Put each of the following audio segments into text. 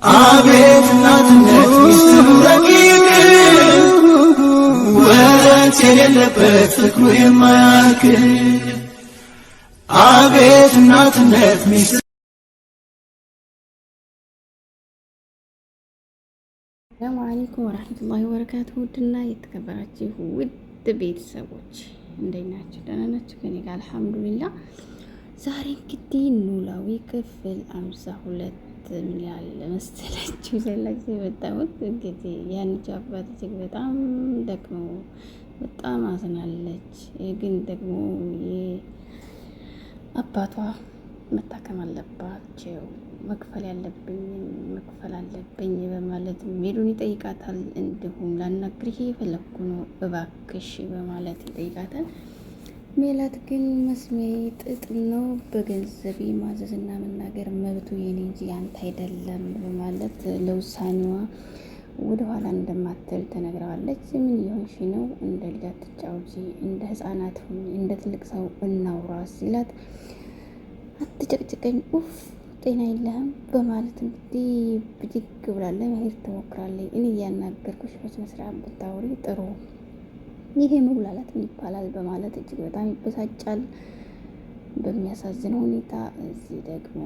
አቤት እናትነት ሚስጥሩ ረቂቅ ወረት የሌለበት ፍቅሩ የማያልቅ አቤት እናትነት ሚስጥሩ ሰላም አለይኩም ወራህመቱላሂ ወበረካቱሁ። ውድና የተከበራችሁ ውድ ቤተሰቦች እንዴት ናችሁ? ደህና ናችሁ? ከኔ ጋር አልሐምዱሊላህ። ዛሬ እንግዲህ ኖላዊ ክፍል 52 ምን ያለ መሰላችሁ ዘላችሁ የመጣሁት እንግዲህ ያንቺ አባት እጅግ በጣም ደግሞ በጣም አዝናለች። ግን ደግሞ አባቷ መታከም አለባቸው መክፈል ያለብኝን መክፈል አለብኝ በማለት ሜሉን ይጠይቃታል። እንዲሁም ላናግርህ የፈለኩ ነው እባክሽ በማለት ይጠይቃታል። ሜላት ግን መስሜ ጥጥ ነው በገንዘቤ ማዘዝና መናገር መብቱ የኔ እንጂ ያንተ አይደለም በማለት ለውሳኔዋ ወደኋላ እንደማትል ተነግረዋለች። ምን ይሆንሽ ነው? እንደ ልጅ አትጫወቺ፣ እንደ ህፃናት ሁኚ፣ እንደ ትልቅ ሰው እናውራ ሲላት አትጨቅጭቀኝ ኡፍ ጤና የለህም በማለት እንግዲህ ብድግ ብላለ መሄድ ትሞክራለች። እኔ እያናገርኩሽ በስነ ስርዓት ብታወሪ ጥሩ፣ ይሄ መጉላላት ምን ይባላል በማለት እጅግ በጣም ይበሳጫል። በሚያሳዝን ሁኔታ እዚህ ደግሞ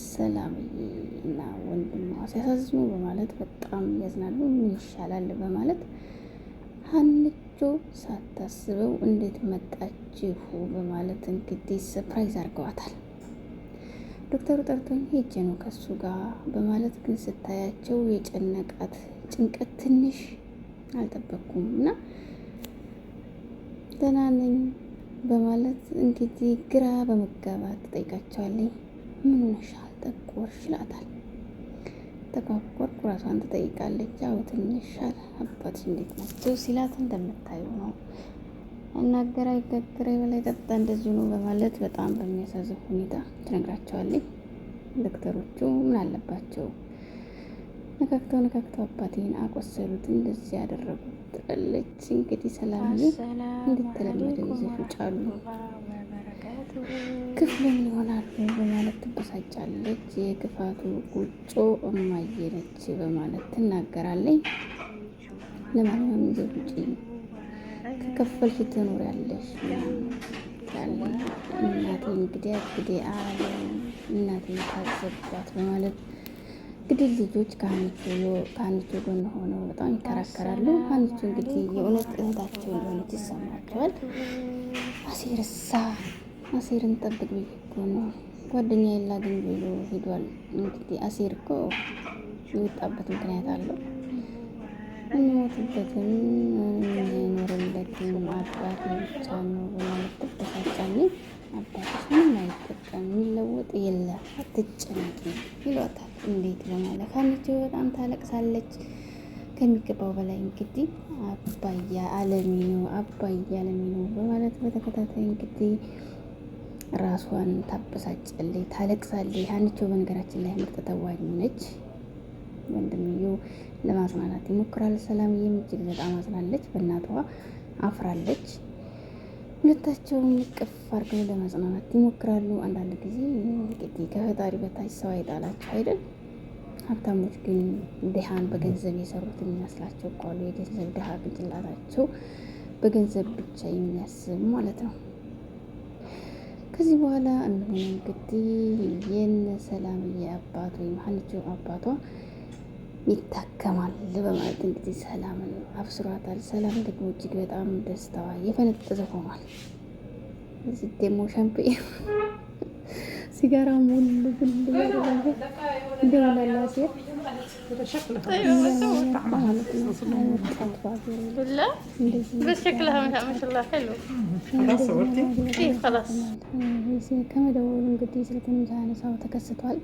ሰላምዬ እና ወንድሟ ሲያሳዝኑ በማለት በጣም ያዝናሉ። ምን ይሻላል በማለት ሀንቾ ሳታስበው እንዴት መጣችሁ በማለት እንግዲህ ሰርፕራይዝ አድርገዋታል። ዶክተሩ ጠርቶኝ ሄጄ ነው ከሱ ጋር በማለት ግን ስታያቸው የጨነቃት ጭንቀት ትንሽ አልጠበቅኩም እና ደህና ነኝ በማለት እንግዲህ ግራ በመጋባት ትጠይቃቸዋለች። ምን ሆነሻል ጠቆርሽ ይላታል። ተቋቆርኩ ራሷን ትጠይቃለች። ያው ትንሽ አባትሽ እንዴት ናቸው ሲላት እንደምታዩ ነው እናገር አይጋገር በላይ ጠጣ እንደዚሁ ነው በማለት በጣም በሚያሳዝን ሁኔታ ትነግራቸዋለች። ዶክተሮቹ ምን አለባቸው ነካክተው አባቴን አቆሰሉት እንደዚህ ያደረጉት ትላለች። እንግዲህ ሰላምዬ እንድትለመደ ይዘሽ ጫሉ ክፍሉ ምን ይሆናሉ በማለት ትበሳጫለች። የክፋቱ ቁጮ እማዬ ነች በማለት ትናገራለች። ለማንኛውም ይዘሽ ውጪ ከከፈልሽ ትኖሪያለሽ እናቴ እንግዲህ አለ እናቴ ታዘባት በማለት እንግዲህ ልጆች ከሀኒቾ ጎን ሆነው በጣም ይከራከራሉ። ሀኒቾ እንግዲህ የእውነት እህታቸው እንደሆነች ይሰማቸዋል። አሴርን ጠብቅ ብዬ እኮ ነው ጓደኛ የላግኝ ብሎ ሄዷል። እንግዲህ አሴር እኮ የወጣበት ምክንያት አለው። የሚሞትበትም የሚኖርለትም አባቴ ብቻ ነው በማለት ትበሳጫለች። አባትሽ ምንም አይጠቀም የሚለወጥ የለ አትጨነቂ ይሏታል። እንዴት በማለት ሀኒቾ በጣም ታለቅሳለች ከሚገባው በላይ። እንግዲህ አባያ አለሚ ነው በማለት በተከታታይ እንግዲህ ራሷን ታበሳጨለች፣ ታለቅሳለች። ሀኒቾ በነገራችን ላይ ምርጥ ተዋጊ ነች። ወንድምየው ለማጽናናት ይሞክራል። ሰላምዬም እጅግ በጣም አዝናለች፣ በእናቷ አፍራለች። ሁለታቸውም ቅፍ አድርገው ለማጽናናት ይሞክራሉ። አንዳንድ ጊዜ እንግዲህ ከፈጣሪ በታች ሰው አይጣላቸው አይደል? ሀብታሞች ግን ድሃን በገንዘብ የሰሩት የሚመስላቸው እኮ አሉ። የገንዘብ ድሃ ቅንጭላታቸው በገንዘብ ብቻ የሚያስብ ማለት ነው። ከዚህ በኋላ እንደሆነ እንግዲህ የነ ሰላምዬ አባት ወይም ሀኒቾ አባቷ ይታከማል በማለት እንግዲህ ሰላምን አብስሯታል። ሰላም ደግሞ እጅግ በጣም ደስታዋ የፈነጠዘ ሆኗል። እዚህ ደግሞ ሻምፒዮን ሲጋራ ሙሉ ግን ያደረገ እንደወላላ ሲል ከመደወሉ እንግዲህ ስልኩን ሳያነሳው ተከስቷል።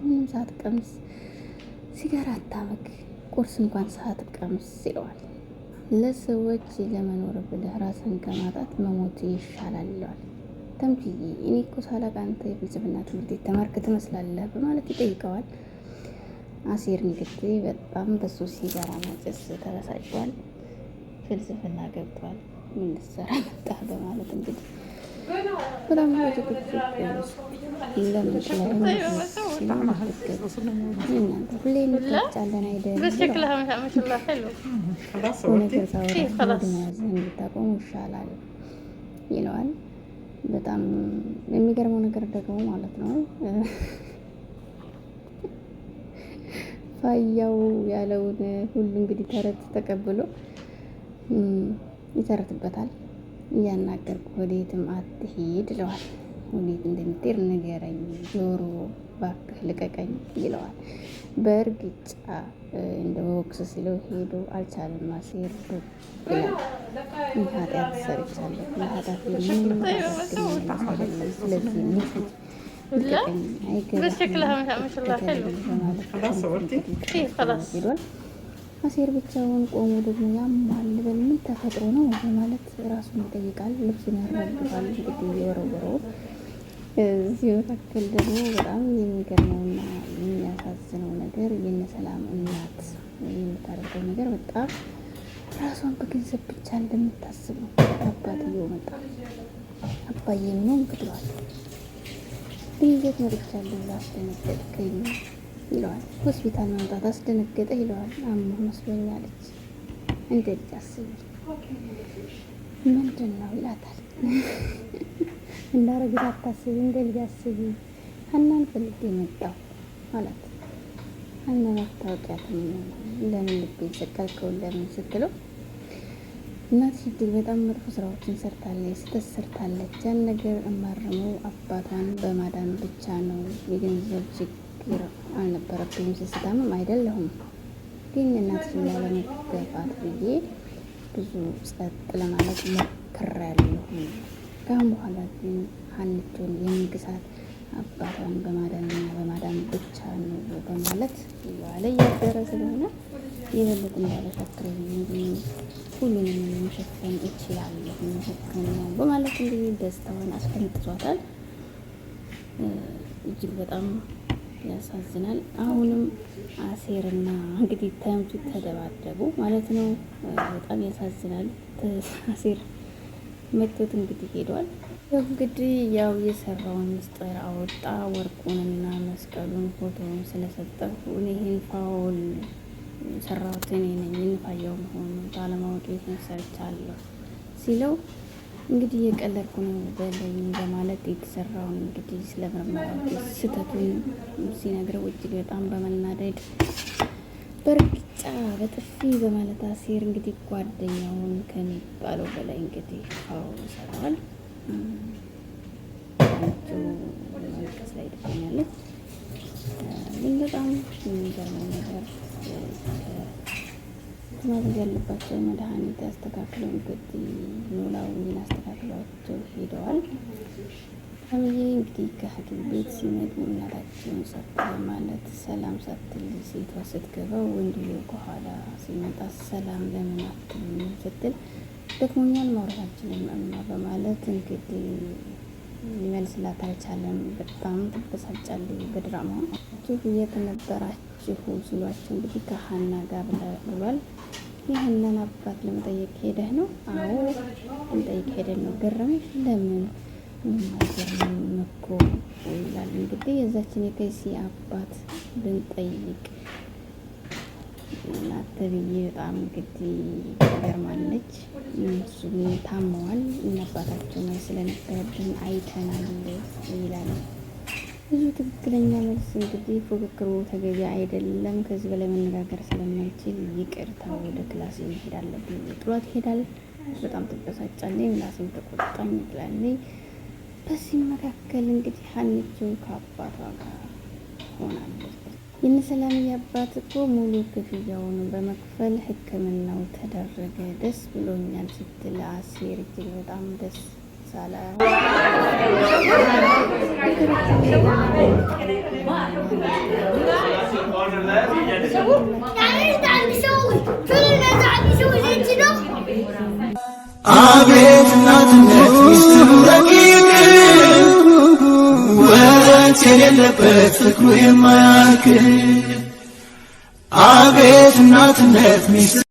ምንም ሳትቀምስ ሲጋራ አታመግ ቁርስ እንኳን ሳትቀምስ ይለዋል። ለሰዎች ለመኖር ብለህ ራስን ከማጣት መሞት ይሻላል ይለዋል። ተምችዬ እኔ እኮ ሳላቅ አንተ የፍልስፍና ትምህርት የተማርክ ትመስላለህ በማለት ይጠይቀዋል። አሴር እንግዲህ በጣም በሱ ሲጋራ ማጨስ ተበሳጭቷል። ፍልስፍና ገብቷል። ምን ልትሰራ መጣህ በማለት እንግዲህ በጣም ብዙ እናንተ ሁሌ እንታጫለን አይደል? ነገር ሳወራ እንድታቆሙ ይሻላል ይለዋል። በጣም የሚገርመው ነገር ደግሞ ማለት ነው ፋያው ያለውን ሁሉ እንግዲህ ተረት ተቀብሎ ይተረትበታል። እያናገርኩ ወዴትም አትሂድ ይለዋል። ወዴት እንደምትሄድ ንገረኝ፣ ጆሮ ባክህ ልቀቀኝ ይለዋል። በእርግጫ እንደ ቦክስ ሲለው ሄዶ አልቻለም። አሴር ይላል። ኃጢአት ሰርቻለሁ፣ ለኃጢአት ምንም አይደለም። ስለዚህ ንፊት ልቀቀኝ፣ አይገባም። አሴር ብቻውን ቆሞ ደግሞ ያማል በል ምን ተፈጥሮ ነው በማለት ራሱን ይጠይቃል። ልብሱን ያራግፋል እንግዲህ የወረወረው። እዚህ መካከል ደግሞ በጣም የሚገርመውና የሚያሳዝነው ነገር የነሰላም እናት የምታደርገው ነገር በጣም ራሷን በገንዘብ ብቻ እንደምታስብ ነው። አባትየው መጣ። አባዬ ነው እንግዲዋል ድንገት መጥቻለሁ ላስደነገጥከኝ ይለዋል። ሆስፒታል መምጣት አስደነገጠ ይለዋል። አሞ መስሎኛለች እንደ ልጅ አስቢ ምንድን ነው ይላታል። እንዳረግት አታስቢ እንደ ልጅ አስቢ ሀናን ፈልጌ መጣሁ ማለት ሀናን አታውቂያትም ለምን ልቤን ሰቀልከው ለምን ስትለው እናትሽ እጅግ በጣም መጥፎ ስራዎችን ሰርታለች፣ ስህተት ሰርታለች። ያን ነገር እማርመው አባቷን በማዳን ብቻ ነው። የገንዘብ ችግር አልነበረብኝም፣ ስስታምም አይደለሁም። ግን እናትሽን ላለመገፋት ብዬ ብዙ ጸጥ ለማለት ሞክሬያለሁ። ከአሁን በኋላ ግን ሀንቾን የምግሳት አባቷን በማዳንና በማዳን ብቻ ነው በማለት እያለ እያደረ ስለሆነ የበለጠ እንዳለሻክረኝ ሁሉንም መሸፈን እችላለሁ ነው በማለት እንግዲህ ደስታዋን አስፈንጥቷታል። እጅግ በጣም ያሳዝናል። አሁንም አሴርና እንግዲህ ተምቹ ተደባደቡ ማለት ነው። በጣም ያሳዝናል። አሴር መጥቶት እንግዲህ ሄዷል። እንግዲህ ያው የሰራውን ምስጢር አወጣ። ወርቁንና መስቀሉን ፎቶውን ስለሰጠሁ እኔ ይህን ፋውል ሰራሁት እኔ ነኝ እንፋየው መሆኑን ባለማወቅ ሰርቻለሁ ሲለው እንግዲህ የቀለድኩ ነው በለኝ በማለት የተሰራውን እንግዲህ ስለምርመራው ስህተቱን ሲነግረው እጅግ በጣም በመናደድ በእርግጫ በጥፊ በማለት አሴር እንግዲህ ጓደኛውን ከሚባለው በላይ እንግዲህ ፋውል ሰራዋል። መልቀስ ላይ ትገኛለች። ግን በጣም የሚገርመው ነገር ማድረግ ያለባቸው መድኃኒት ያስተካክለው እንግዲህ ኖላዊን አስተካክሏቸው ሄደዋል። አብዬ እንግዲህ ከሐኪም ቤት ሲመጡ እናታቸውን ሰጥ ማለት ሰላም ሳትል ሴቷ ስትገባ ወንድየው ከኋላ ሲመጣ ሰላም ለምን አትልም ስትል ደክሞኛል ማውራታችንን እማ በማለት እንግዲህ ሊመልስላት አልቻለም። በጣም ትበሳጫለች። በድራማው የት ነበራችሁ ሲሏቸው እንግዲህ ከሀና ጋር ብሏል። የሀናን አባት ለመጠየቅ ሄደህ ነው? አዎ ለመጠየቅ ሄደን ነው። ገረመሽ? ለምን? ማገርም እኮ ይላል። እንግዲህ የዛችን የከይሲ አባት ብንጠይቅ እናት ብዬ በጣም እንግዲህ ገርማለች። እሱም ታመዋል እና አባታቸው ነው ስለነበረብን አይተናል ይላል። ብዙ ትክክለኛ መልስ እንግዲህ ፉክክሩ ተገቢ አይደለም። ከዚህ በላይ መነጋገር ስለማይችል ይቅርታ ወደ ክላስ መሄድ አለብኝ ጥሏት ይሄዳል። በጣም ትበሳጫለች። ምላስም ተቆጣኝ ትላለች። በዚህ መካከል እንግዲህ ሀንቾ ከአባቷ ጋር ሆናለች። የነሰላምዬ አባት እኮ ሙሉ ክፍያውን በመክፈል ሕክምናው ተደረገ፣ ደስ ብሎኛል ስትል አሴር እጅግ በጣም ደስ ሳላ አቤት እናትነት ሚስጥሩ ረቂቅ ወረት የሌለበት ፍቅሩ የማያልቅ አቤት እናትነት ሚስጥሩ